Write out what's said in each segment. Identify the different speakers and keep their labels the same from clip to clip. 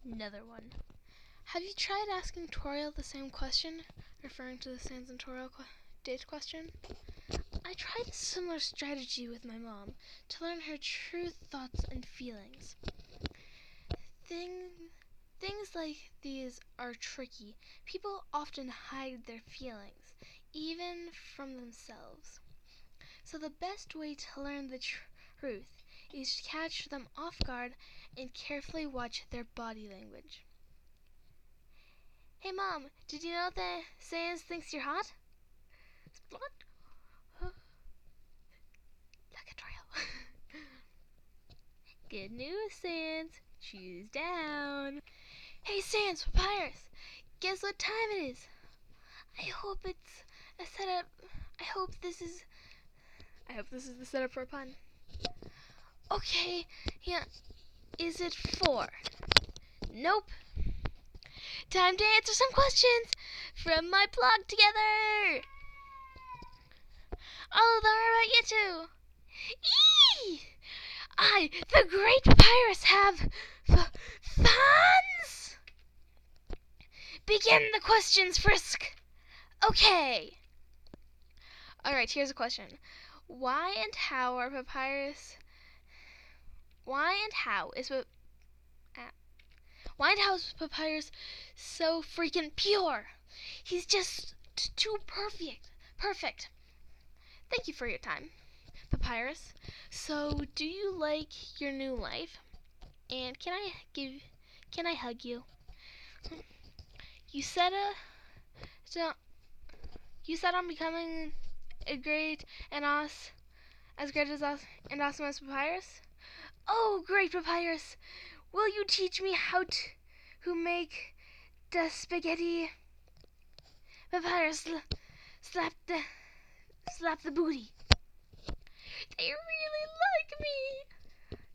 Speaker 1: Another one. Have you tried asking Toriel the same question? Referring to the Sans and Toriel date question. I tried a similar strategy with my mom to learn her true thoughts and feelings. Things like these are tricky. People often hide their feelings, even from themselves. So the best way to learn the truth is to catch them off guard and carefully watch their body language. Hey Mom, did you know that Sans thinks you're hot? What? Huh? Look at Toriel. Good news, Sans. Shoes down. Hey Sans, Papyrus. Guess what time it is? I hope it's a setup. I hope this is the setup for a pun. Okay, yeah. Is it 4? Nope. Time to answer some questions from my blog together. All of them are about you two. Eee! I, the great Papyrus, have fans. Begin the questions, Frisk. Okay. Alright, here's a question. Why and how is Papyrus so freaking pure? He's just too perfect. Thank you for your time, Papyrus. So, do you like your new life? And can I hug you? You said on becoming as great and awesome as Papyrus? Oh, great Papyrus! Will you teach me how to make the spaghetti? Papyrus, slap the booty. They really like me.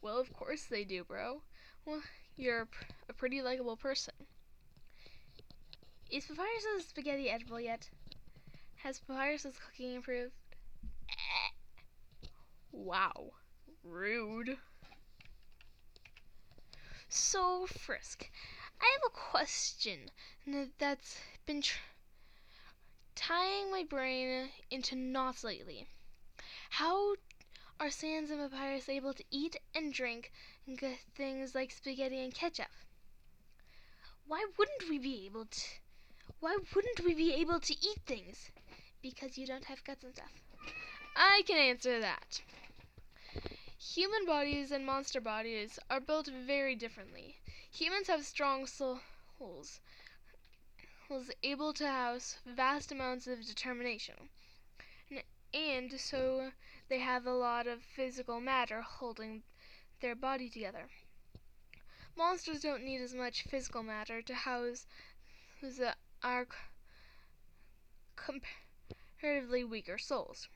Speaker 1: Well, of course they do, bro. Well, you're a pretty likable person. Is Papyrus's spaghetti edible yet? Has Papyrus's cooking improved? Wow. Rude. So, Frisk, I have a question that's been tying my brain into knots lately. How are Sans and Papyrus able to eat and drink things like spaghetti and ketchup? Why wouldn't we be able to eat things? Because you don't have guts and stuff. I can answer that. Human bodies and monster bodies are built very differently. Humans have strong souls, able to house vast amounts of determination, and so they have a lot of physical matter holding their body together. Monsters don't need as much physical matter to house our comparatively weaker souls.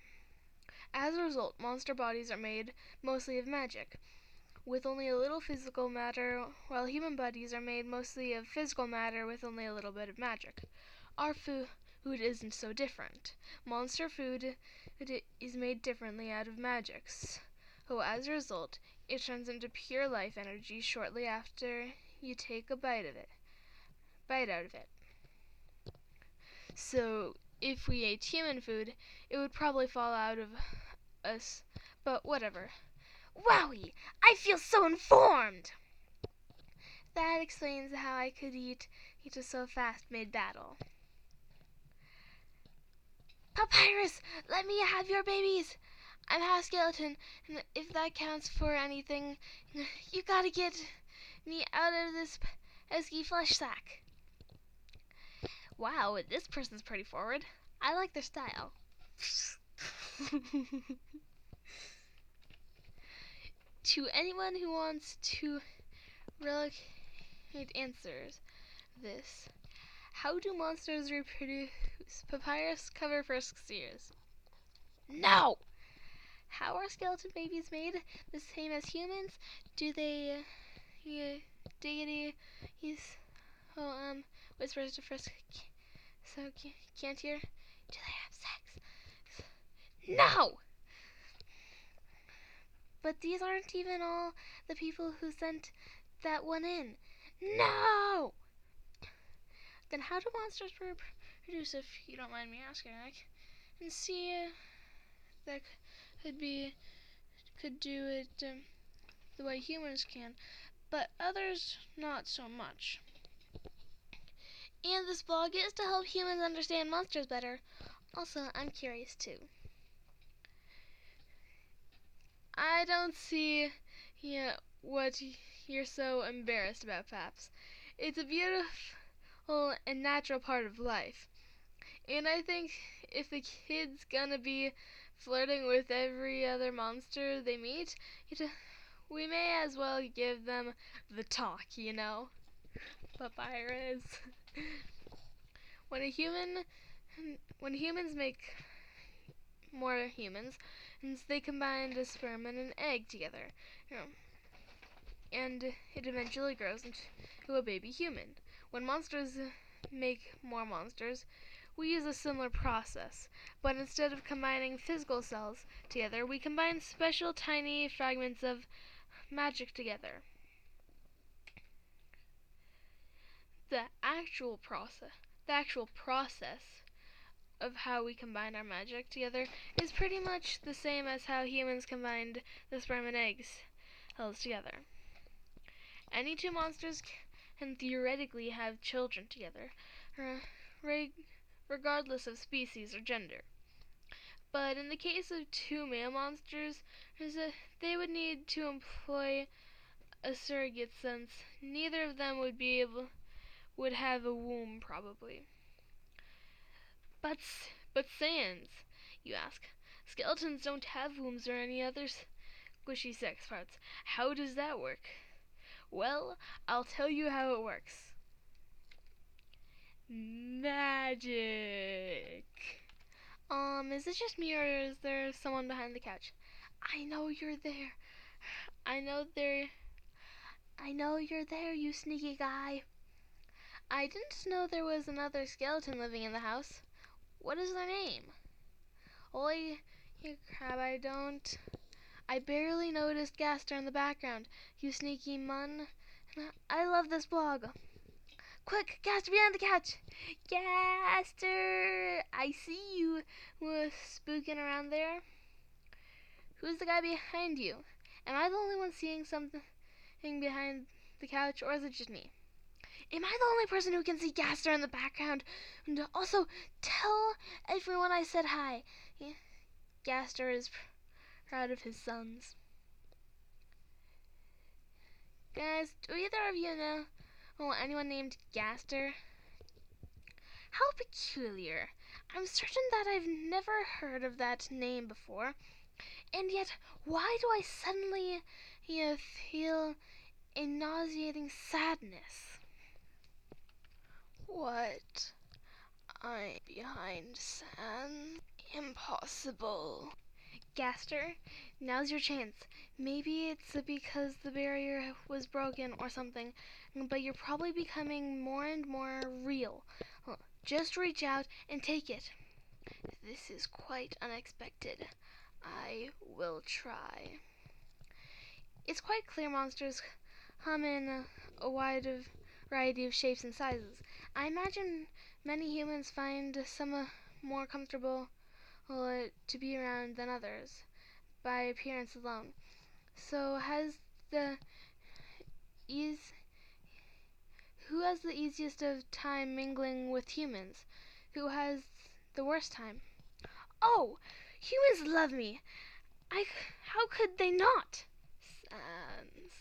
Speaker 1: As a result, monster bodies are made mostly of magic, with only a little physical matter, while human bodies are made mostly of physical matter with only a little bit of magic. Our food isn't so different. Monster food is made differently out of magics. So as a result, it turns into pure life energy shortly after you take a bite out of it. So, if we ate human food, it would probably fall out of us, but whatever. Wowie! I feel so informed! That explains how I could eat so fast mid-battle. Papyrus, let me have your babies! I'm half skeleton, and if that counts for anything, you gotta get me out of this pesky flesh sack. Wow, this person's pretty forward. I like their style. To anyone who wants to relocate answers this. How do monsters reproduce? Papyrus, cover Frisk's ears. No! How are skeleton babies made? The same as humans? Do they diggity whispers to Frisk so can't hear? Do they have sex? No! But these aren't even all the people who sent that one in. No! Then how do monsters reproduce, if you don't mind me asking? I can see that could do it the way humans can, but others not so much. And this blog is to help humans understand monsters better. Also, I'm curious too. I don't see what you're so embarrassed about, Paps. It's a beautiful and natural part of life. And I think if the kid's gonna be flirting with every other monster they meet, we may as well give them the talk, Papyrus. When humans make more humans, and they combine the sperm and an egg together, and it eventually grows into a baby human. When monsters make more monsters, we use a similar process, but instead of combining physical cells together, we combine special tiny fragments of magic together. The actual process of how we combine our magic together is pretty much the same as how humans combined the sperm and eggs cells together. Any two monsters can theoretically have children together, regardless of species or gender. But in the case of two male monsters, they would need to employ a surrogate, since neither of them would have a womb probably. But Sans, you ask. Skeletons don't have wombs or any other squishy sex parts. How does that work? Well, I'll tell you how it works. Magic. Is it just me, or is there someone behind the couch? I know you're there. I know you're there, you sneaky guy. I didn't know there was another skeleton living in the house. What is their name? Holy crap, I barely noticed Gaster in the background, you sneaky mun. I love this blog. Quick, Gaster behind the couch! Gaster! I see you spooking around there. Who's the guy behind you? Am I the only one seeing something behind the couch, or is it just me? Am I the only person who can see Gaster in the background? And also, tell everyone I said hi. Gaster is proud of his sons. Guys, do either of you know anyone named Gaster? How peculiar. I'm certain that I've never heard of that name before. And yet, why do I suddenly feel a nauseating sadness? What? I'm behind Sans? Impossible. Gaster, now's your chance. Maybe it's because the barrier was broken or something, but you're probably becoming more and more real. Just reach out and take it. This is quite unexpected. I will try. It's quite clear monsters come in a wide variety of shapes and sizes. I imagine many humans find some more comfortable to be around than others, by appearance alone. So who has the easiest of time mingling with humans? Who has the worst time? Oh, humans love me. How could they not? Sans.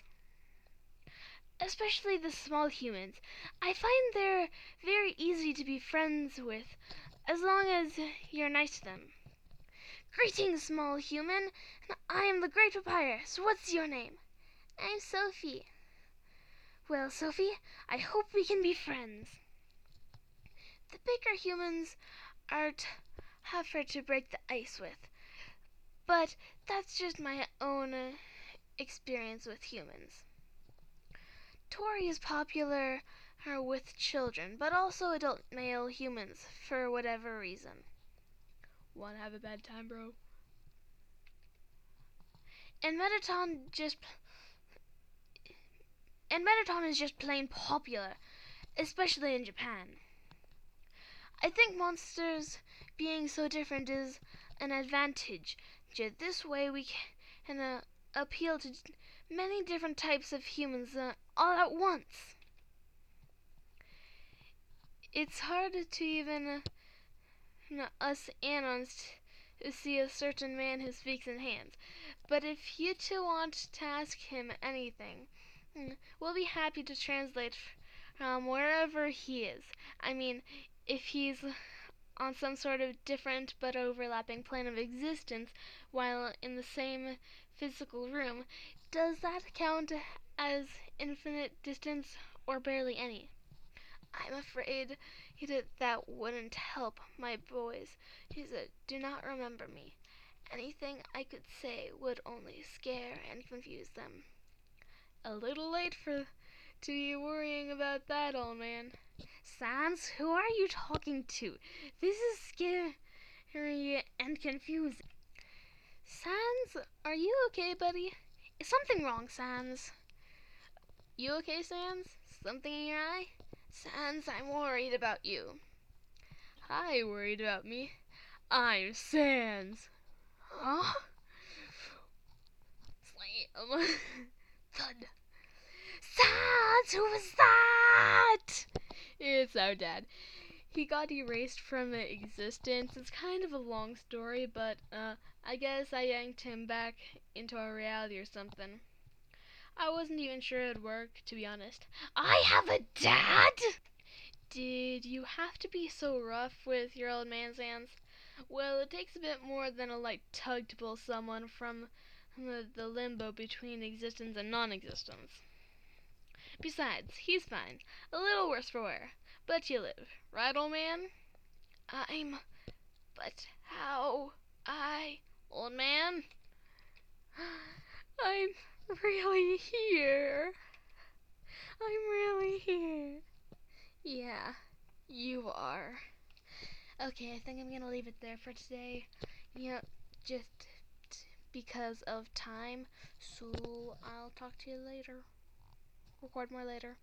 Speaker 1: Especially the small humans. I find they're very easy to be friends with, as long as you're nice to them. Greetings, small human. I am the Great Papyrus. What's your name? I'm Sophie. Well, Sophie, I hope we can be friends. The bigger humans are tougher to break the ice with, but that's just my own experience with humans. Tori is popular with children, but also adult male humans for whatever reason. Wanna have a bad time, bro? And Metaton And Mettaton is just plain popular, especially in Japan. I think monsters being so different is an advantage. This way we can appeal to many different types of humans all at once. It's hard to even us Anons to see a certain man who speaks in hands. But if you two want to ask him anything, we'll be happy to translate from wherever he is. I mean, if he's on some sort of different but overlapping plane of existence while in the same physical room, does that count as infinite distance or barely any? I'm afraid that wouldn't help my boys. Do not remember me. Anything I could say would only scare and confuse them. A little late to be worrying about that, old man. Sans, who are you talking to? This is scary and confusing. Sans, are you okay, buddy? Is something wrong, Sans? You okay, Sans? Something in your eye? Sans, I'm worried about you. Hi, worried about me? I'm Sans. Huh? Slam. Thud. Sans, who was that? It's our dad. He got erased from existence. It's kind of a long story, but I guess I yanked him back into our reality or something. I wasn't even sure it'd work, to be honest. I have a dad? Did you have to be so rough with your old man's hands? Well, it takes a bit more than a light tug to pull someone from the limbo between existence and non-existence. Besides, he's fine. A little worse for wear. But you live. Right, old man? But how? Old man? I'm really here. I'm really here. Yeah, you are. Okay, I think I'm gonna leave it there for today. Just because of time. So I'll talk to you later. Record more later.